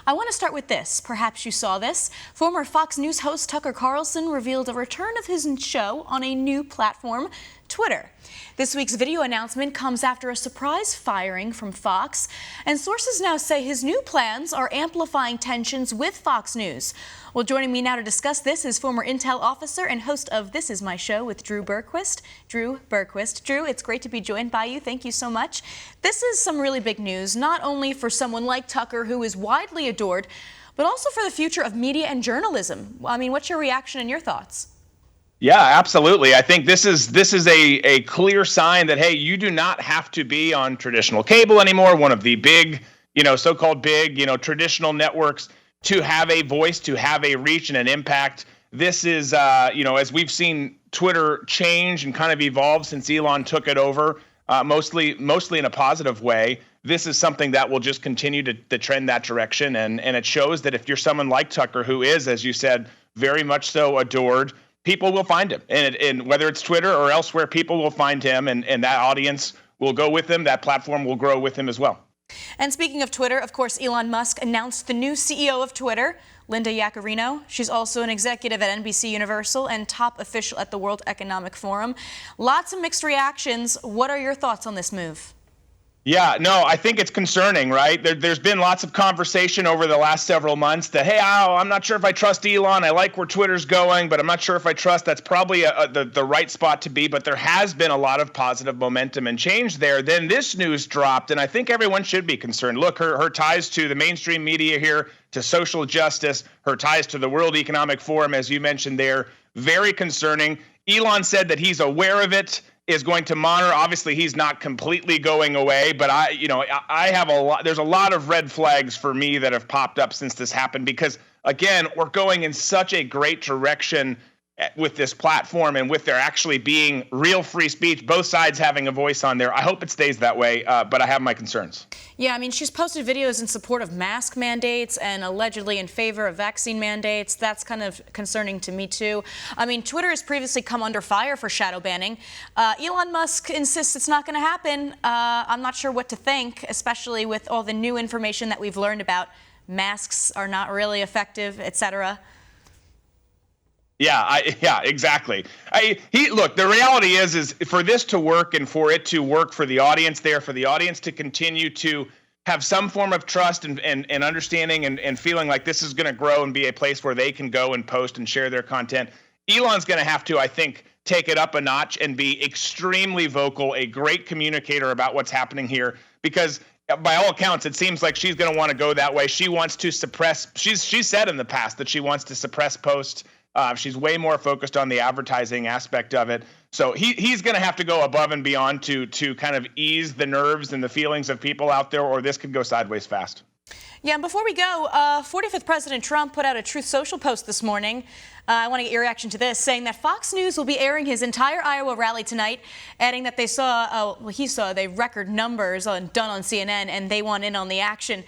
I want to start with this. Perhaps you saw this. Former Fox News host Tucker Carlson revealed a return of his show on a new platform, Twitter. This week's video announcement comes after a surprise firing from Fox, and sources now say his new plans are amplifying tensions with Fox News. Well, joining me now to discuss this is former Intel officer and host of This Is My Show with Drew Berquist. Drew, it's great to be joined by you. Thank you so much. This is some really big news, not only for someone like Tucker, who is widely adored, but also for the future of media and journalism. I mean, what's your reaction and your thoughts? Yeah, absolutely. I think this is a clear sign that, hey, you do not have to be on traditional cable anymore, one of the big, so-called big, traditional networks, to have a voice, to have a reach and an impact. This is, as we've seen Twitter change and kind of evolve since Elon took it over, mostly in a positive way. This is something that will just continue to trend that direction. And it shows that if you're someone like Tucker, who is, as you said, very much so adored, people will find him. And whether it's Twitter or elsewhere, people will find him, and that audience will go with him. That platform will grow with him as well. And speaking of Twitter, of course, Elon Musk announced the new CEO of Twitter, Linda Yaccarino. She's also an executive at NBC Universal and top official at the World Economic Forum. Lots of mixed reactions. What are your thoughts on this move? Yeah, no, I think it's concerning, right? There's been lots of conversation over the last several months that, hey, I'm not sure if I trust Elon. I like where Twitter's going, but I'm not sure if I trust. That's probably the right spot to be. But there has been a lot of positive momentum and change there. Then this news dropped, and I think everyone should be concerned. Look, her ties to the mainstream media here, to social justice, her ties to the World Economic Forum, as you mentioned there, very concerning. Elon said that he's aware of it, is going to monitor. Obviously, he's not completely going away, but I have a lot. There's a lot of red flags for me that have popped up since this happened, because again, we're going in such a great direction with this platform and with there actually being real free speech, both sides having a voice on there. I hope it stays that way, but I have my concerns. Yeah, I mean, she's posted videos in support of mask mandates and allegedly in favor of vaccine mandates. That's kind of concerning to me, too. I mean, Twitter has previously come under fire for shadow banning. Elon Musk insists it's not going to happen. I'm not sure what to think, especially with all the new information that we've learned about masks are not really effective, etc. Yeah, exactly. Look, the reality is for this to work and for it to work for the audience there, for the audience to continue to have some form of trust and understanding and feeling like this is going to grow and be a place where they can go and post and share their content, Elon's going to have to, I think, take it up a notch and be extremely vocal, a great communicator about what's happening here, because by all accounts, it seems like she's going to want to go that way. She wants to suppress. She's said in the past that she wants to suppress posts. She's way more focused on the advertising aspect of it. So he's going to have to go above and beyond to kind of ease the nerves and the feelings of people out there, or this could go sideways fast. Yeah, and before we go, 45th President Trump put out a Truth Social post this morning. I want to get your reaction to this, saying that Fox News will be airing his entire Iowa rally tonight, adding that he saw the record numbers done on CNN, and they want in on the action.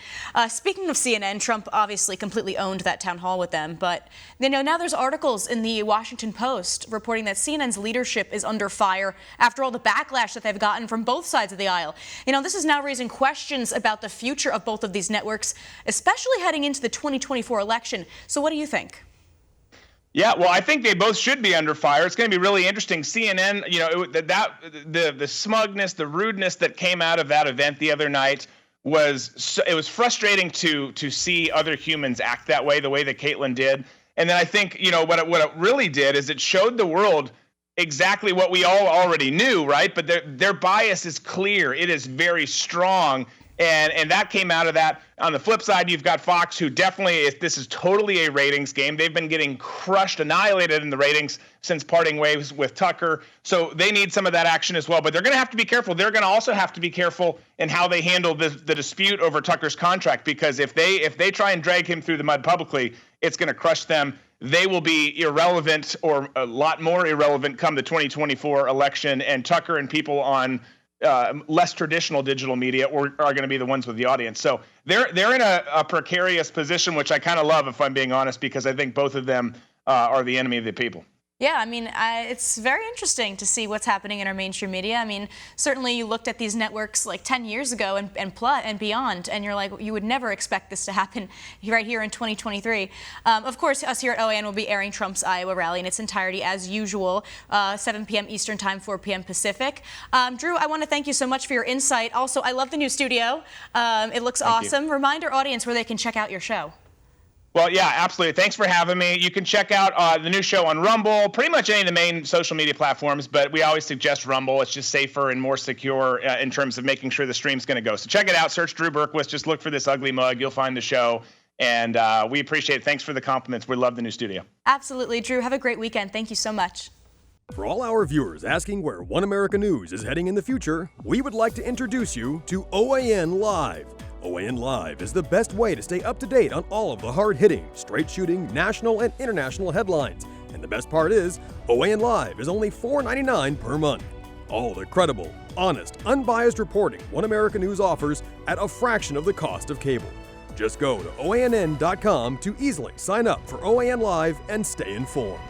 Speaking of CNN, Trump obviously completely owned that town hall with them, but now there's articles in the Washington Post reporting that CNN's leadership is under fire after all the backlash that they've gotten from both sides of the aisle. This is now raising questions about the future of both of these networks, especially heading into the 2024 election. So what do you think? Yeah, well, I think they both should be under fire. It's going to be really interesting. CNN, the smugness, the rudeness that came out of that event the other night was frustrating to see other humans act that way, the way that Caitlyn did. And then I think, what it really did is it showed the world exactly what we all already knew, right? But their bias is clear. It is very strong. And that came out of that. On the flip side, you've got Fox, who definitely this is totally a ratings game. They've been getting crushed, annihilated in the ratings since parting ways with Tucker. So they need some of that action as well. But they're going to have to be careful. They're going to also have to be careful in how they handle the dispute over Tucker's contract, because if they try and drag him through the mud publicly, it's going to crush them. They will be irrelevant, or a lot more irrelevant, come the 2024 election, and Tucker and people on less traditional digital media are going to be the ones with the audience. So they're in a precarious position, which I kind of love, if I'm being honest, because I think both of them are the enemy of the people. Yeah, I mean, it's very interesting to see what's happening in our mainstream media. I mean, certainly you looked at these networks like 10 years ago and beyond, and you're like, you would never expect this to happen right here in 2023. Of course, us here at OAN will be airing Trump's Iowa rally in its entirety as usual, 7 p.m. Eastern Time, 4 p.m. Pacific. Drew, I want to thank you so much for your insight. Also, I love the new studio. It looks awesome. Remind our audience where they can check out your show. Well, yeah, absolutely. Thanks for having me. You can check out the new show on Rumble, pretty much any of the main social media platforms, but we always suggest Rumble. It's just safer and more secure in terms of making sure the stream's going to go. So check it out. Search Drew Berquist. Just look for this ugly mug. You'll find the show. And we appreciate it. Thanks for the compliments. We love the new studio. Absolutely. Drew, have a great weekend. Thank you so much. For all our viewers asking where One America News is heading in the future, we would like to introduce you to OAN Live. OAN Live is the best way to stay up to date on all of the hard-hitting, straight-shooting, national and international headlines. And the best part is, OAN Live is only $4.99 per month. All the credible, honest, unbiased reporting One America News offers at a fraction of the cost of cable. Just go to OANN.com to easily sign up for OAN Live and stay informed.